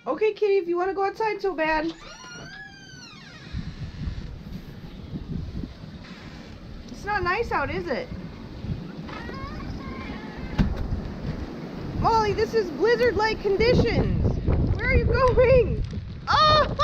Okay, kitty, if you want to go outside so bad. It's not nice out, is it? Molly, this is blizzard-like conditions. Where are you going? Oh!